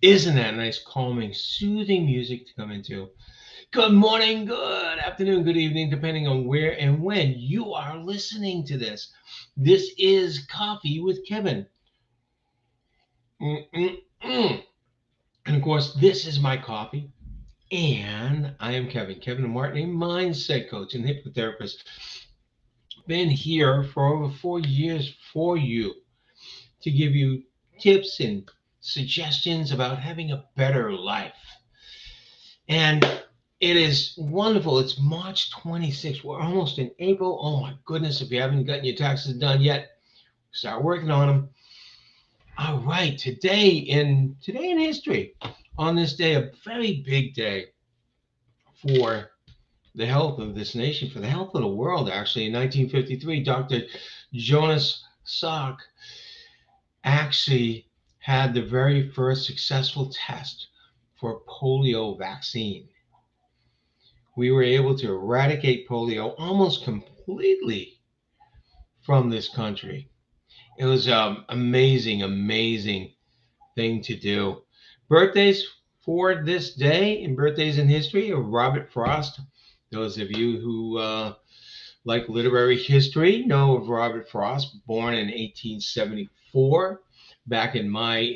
Isn't that nice, calming, soothing music to come into? Good morning, good afternoon, good evening, depending on where and when you are listening to this. This is Coffee with Kevin. Mm-mm-mm. And of course, this is my coffee. And I am Kevin Martin, a mindset coach and hypnotherapist. Been here for over 4 years for you to give you tips and suggestions about having a better life. And it is wonderful. It's March 26th. We're almost in April. Oh my goodness, if you haven't gotten your taxes done yet, start working on them. All right, today in history, on this day, a very big day for the health of this nation, for the health of the world, actually. In 1953, Dr. Jonas Salk actually had the very first successful test for polio vaccine. We were able to eradicate polio almost completely from this country. It was an amazing, amazing thing to do. Birthdays for this day and birthdays in history of Robert Frost. Those of you who like literary history know of Robert Frost, born in 1874, back in my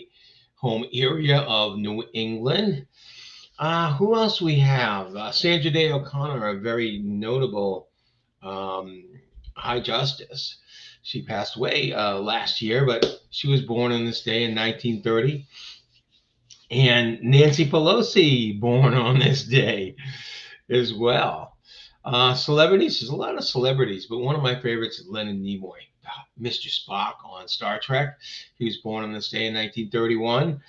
home area of New England. Who else we have? Sandra Day O'Connor, a very notable um, high justice. She passed away last year, but she was born on this day in 1930. And Nancy Pelosi, born on this day as well. Celebrities, there's a lot of celebrities, but one of my favorites is Leonard Nimoy, Mr. Spock on Star Trek. He was born on this day in 1931.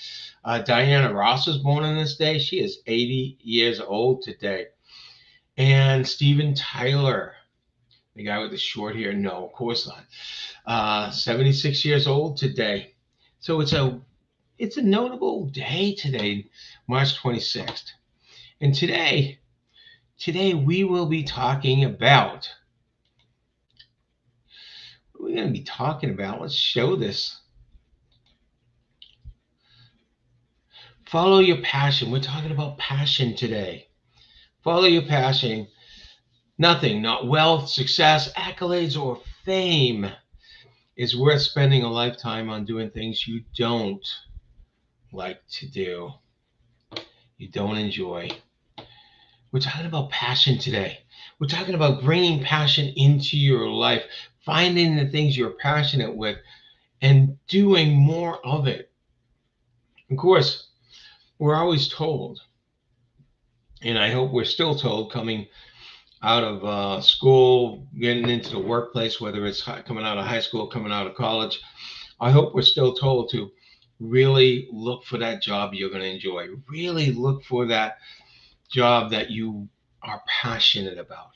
Diana Ross was born on this day. She is 80 years old today. And Steven Tyler, the guy with the short hair, no, of course not. 76 years old today. So it's a notable day today, March 26th. And today we will be talking about, what we're going to be talking about, let's show this. Follow your passion. We're talking about passion today. Follow your passion. Nothing, not wealth, success, accolades, or fame is worth spending a lifetime on doing things you don't like to do, you don't enjoy. We're talking about passion today. We're talking about bringing passion into your life, finding the things you're passionate with, and doing more of it. Of course, we're always told, and I hope we're still told, coming out of school, getting into the workplace, whether it's coming out of high school, coming out of college, I hope we're still told to really look for that job you're going to enjoy. Really look for that job that you are passionate about.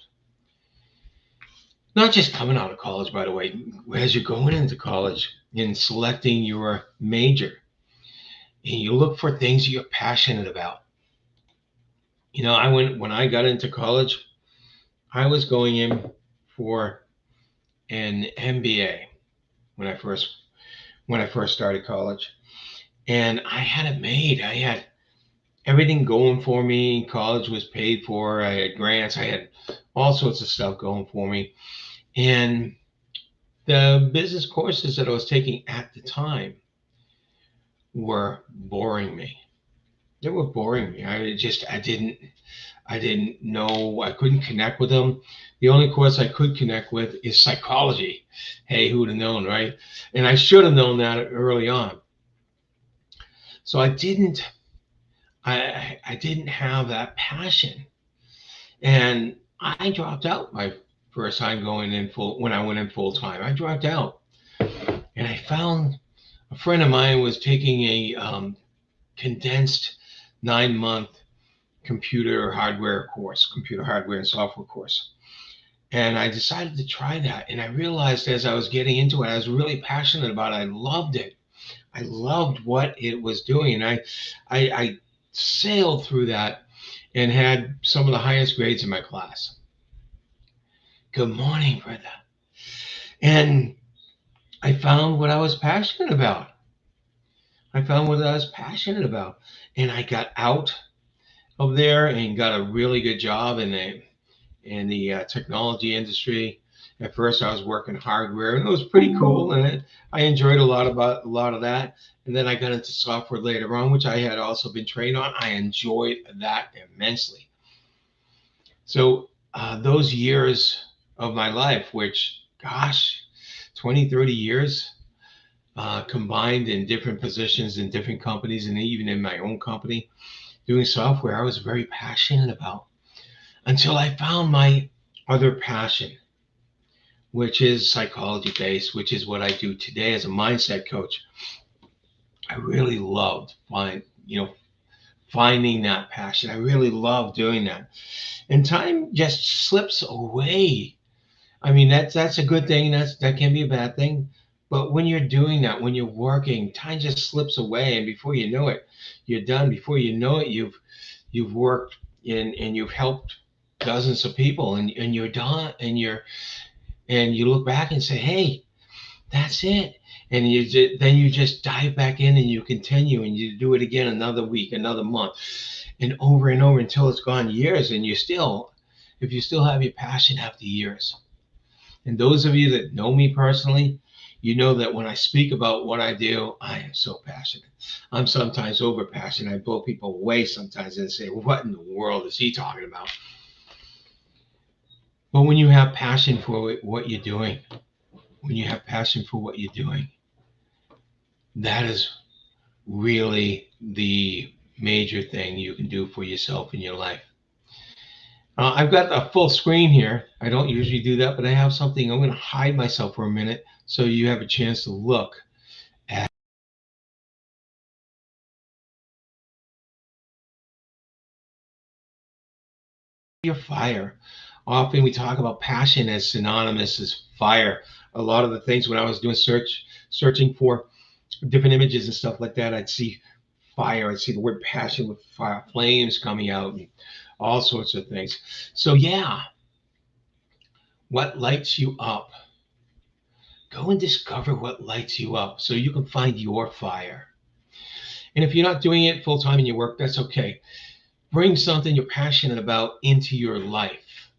Not just coming out of college, by the way, as you're going into college and selecting your major, and you look for things you're passionate about. You know, when I got into college, I was going in for an MBA when I first started college, and I had it made. I had everything going for me. College was paid for. I had grants. I had all sorts of stuff going for me, and the business courses that I was taking at the time were boring me. They were boring me. I didn't know, I couldn't connect with them. The only course I could connect with is psychology. Hey, who would have known, right? And I should have known that early on. So I didn't have that passion. And I dropped out my first time going in full when I went in full time. I dropped out. And I found a friend of mine was taking a condensed 9-month computer hardware and software course. And I decided to try that. And I realized as I was getting into it, I was really passionate about it. I loved it. I loved what it was doing. And I sailed through that and had some of the highest grades in my class. Good morning, Brenda. And I found what I was passionate about. I found what I was passionate about, and I got out of there and got a really good job in the technology industry. At first, I was working hardware, and it was pretty cool, and I enjoyed a lot of that. And then I got into software later on, which I had also been trained on. I enjoyed that immensely. So those years of my life, which, gosh, 20, 30 years combined in different positions in different companies, and even in my own company, doing software, I was very passionate about until I found my other passion, which is psychology based, which is what I do today as a mindset coach. I really loved finding that passion. I really love doing that. And time just slips away. I mean, that's a good thing. That can be a bad thing. But when you're doing that, when you're working, time just slips away, and before you know it, you're done. Before you know it, you've worked and you've helped dozens of people, and you're done, and you look back and say, hey, that's it. And then you just dive back in and you continue and you do it again another week, another month, and over until it's gone years. And if you still have your passion after years. And those of you that know me personally, you know that when I speak about what I do, I am so passionate. I'm sometimes over passionate. I blow people away sometimes and say, what in the world is he talking about? But when you have passion for what you're doing, when you have passion for what you're doing, that is really the major thing you can do for yourself in your life. I've got a full screen here. I don't usually do that, but I have something. I'm going to hide myself for a minute so you have a chance to look at your fire. Often we talk about passion as synonymous as fire. A lot of the things when I was doing searching for different images and stuff like that, I'd see fire. I'd see the word passion with fire, flames coming out, and all sorts of things. So yeah, what lights you up? Go and discover what lights you up so you can find your fire. And if you're not doing it full time in your work, that's okay. Bring something you're passionate about into your life.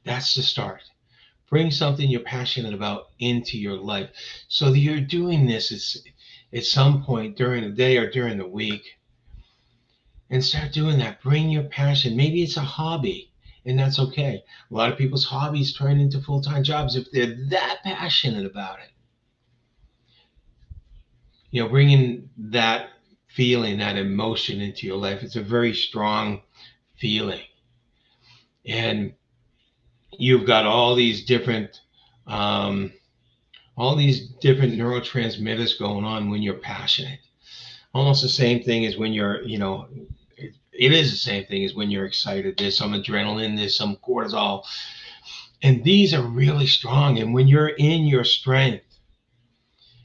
That's the start. Bring something you're passionate about into your life so that you're doing this at some point during the day or during the week. And start doing that. Bring your passion. Maybe it's a hobby, and that's okay. A lot of people's hobbies turn into full time jobs if they're that passionate about it. Bringing that feeling, that emotion into your life, it's a very strong feeling. And you've got um, all these different neurotransmitters going on when you're passionate. Almost the same thing as when it is the same thing as when you're excited. There's some adrenaline, there's some cortisol, and these are really strong. And when you're in your strength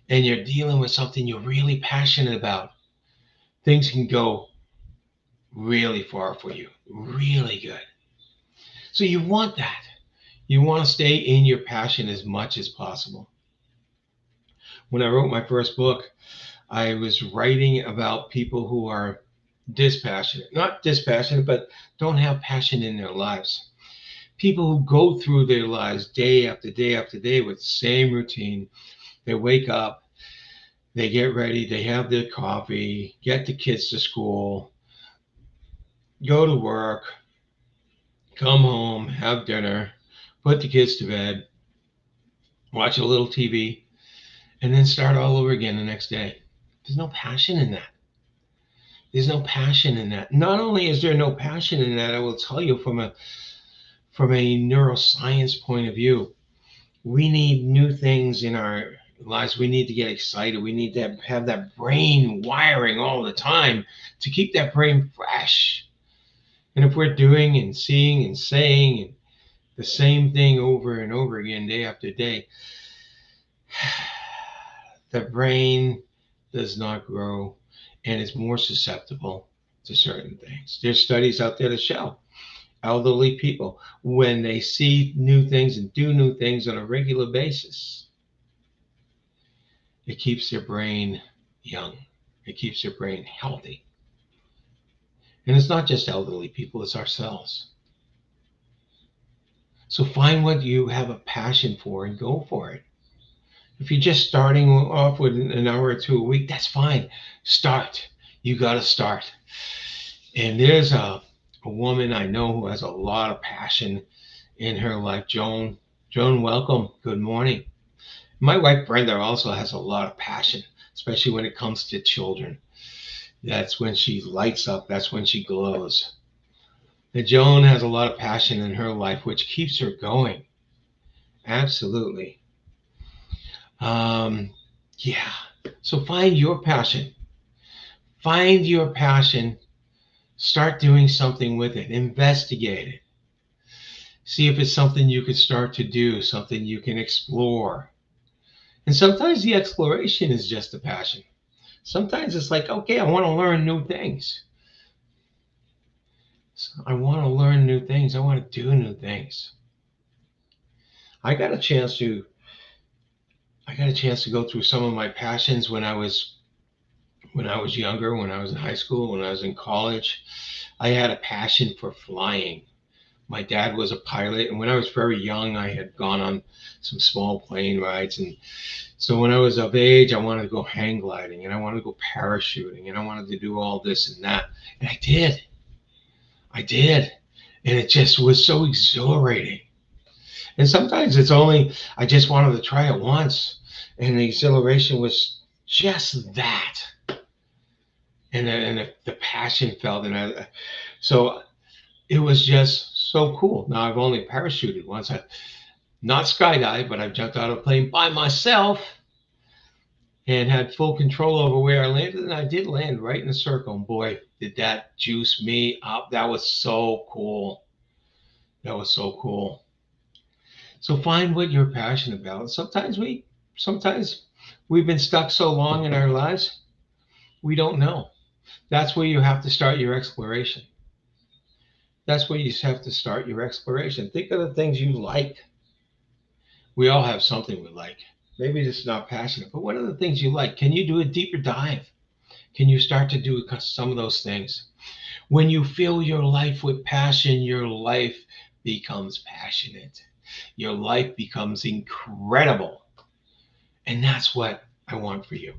and you're dealing with something you're really passionate about, things can go really far for you, really good. So you want that. You want to stay in your passion as much as possible. When I wrote my first book, I was writing about people who are dispassionate, not dispassionate, but don't have passion in their lives. People who go through their lives day after day after day with the same routine. They wake up, they get ready, they have their coffee, get the kids to school, go to work, come home, have dinner, put the kids to bed, watch a little TV, and then start all over again the next day. There's no passion in that. There's no passion in that. Not only is there no passion in that, I will tell you from a neuroscience point of view, we need new things in our lives. We need to get excited. We need to have that brain wiring all the time to keep that brain fresh. And if we're doing and seeing and saying the same thing over and over again, day after day, the brain does not grow and is more susceptible to certain things. There's studies out there that show elderly people, when they see new things and do new things on a regular basis, it keeps their brain young. It keeps your brain healthy. And it's not just elderly people, it's ourselves. So find what you have a passion for and go for it. If you're just starting off with an hour or two a week, that's fine. Start. You got to start. And there's a woman I know who has a lot of passion in her life, Joan. Joan, welcome. Good morning. My wife Brenda also has a lot of passion, especially when it comes to children. That's when she lights up. That's when she glows. And Joan has a lot of passion in her life, which keeps her going. Absolutely. Um, yeah. So find your passion. Find your passion. Start doing something with it. Investigate it. See if it's something you could start to do, something you can explore. And sometimes the exploration is just a passion. Sometimes it's like, okay, I want to learn new things. I want to learn new things. I want to do new things. I got a chance to go through some of my passions when I was younger, when I was in high school, when I was in college. I had a passion for flying. My dad was a pilot, and when I was very young, I had gone on some small plane rides. And so when I was of age, I wanted to go hang gliding, and I wanted to go parachuting, and I wanted to do all this and that. And I did. I did. And it just was so exhilarating. And sometimes it's only, I just wanted to try it once. And the exhilaration was just that. And the passion felt. So it was just so cool. Now I've only parachuted once. I've not skydived, but I've jumped out of a plane by myself and had full control over where I landed. And I did land right in the circle. And boy, did that juice me up. That was so cool. That was so cool. So find what you're passionate about. Sometimes we've been stuck so long in our lives, we don't know. That's where you have to start your exploration. That's where you have to start your exploration. Think of the things you like. We all have something we like. Maybe it's not passionate, but what are the things you like? Can you do a deeper dive? Can you start to do some of those things? When you fill your life with passion, your life becomes passionate. Your life becomes incredible. And that's what I want for you.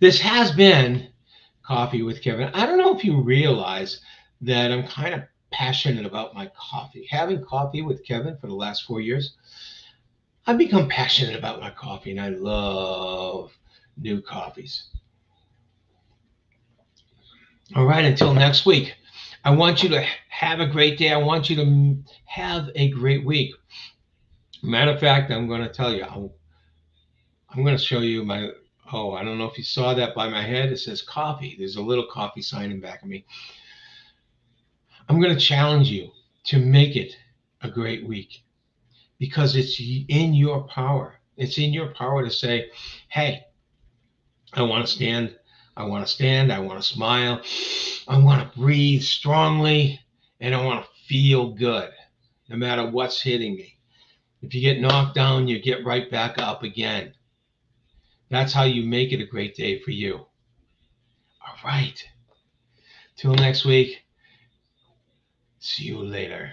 This has been Coffee with Kevin. I don't know if you realize that I'm kind of passionate about my coffee. Having coffee with Kevin for the last 4 years, I've become passionate about my coffee, and I love new coffees. All right, until next week, I want you to have a great day. I want you to have a great week. Matter of fact, I'm going to tell you, I'm going to show you my, oh, I don't know if you saw that by my head. It says coffee. There's a little coffee sign in back of me. I'm going to challenge you to make it a great week because it's in your power. It's in your power to say, hey, I want to stand. I want to stand. I want to smile. I want to breathe strongly. And I want to feel good no matter what's hitting me. If you get knocked down, you get right back up again. That's how you make it a great day for you. All right. Till next week. See you later.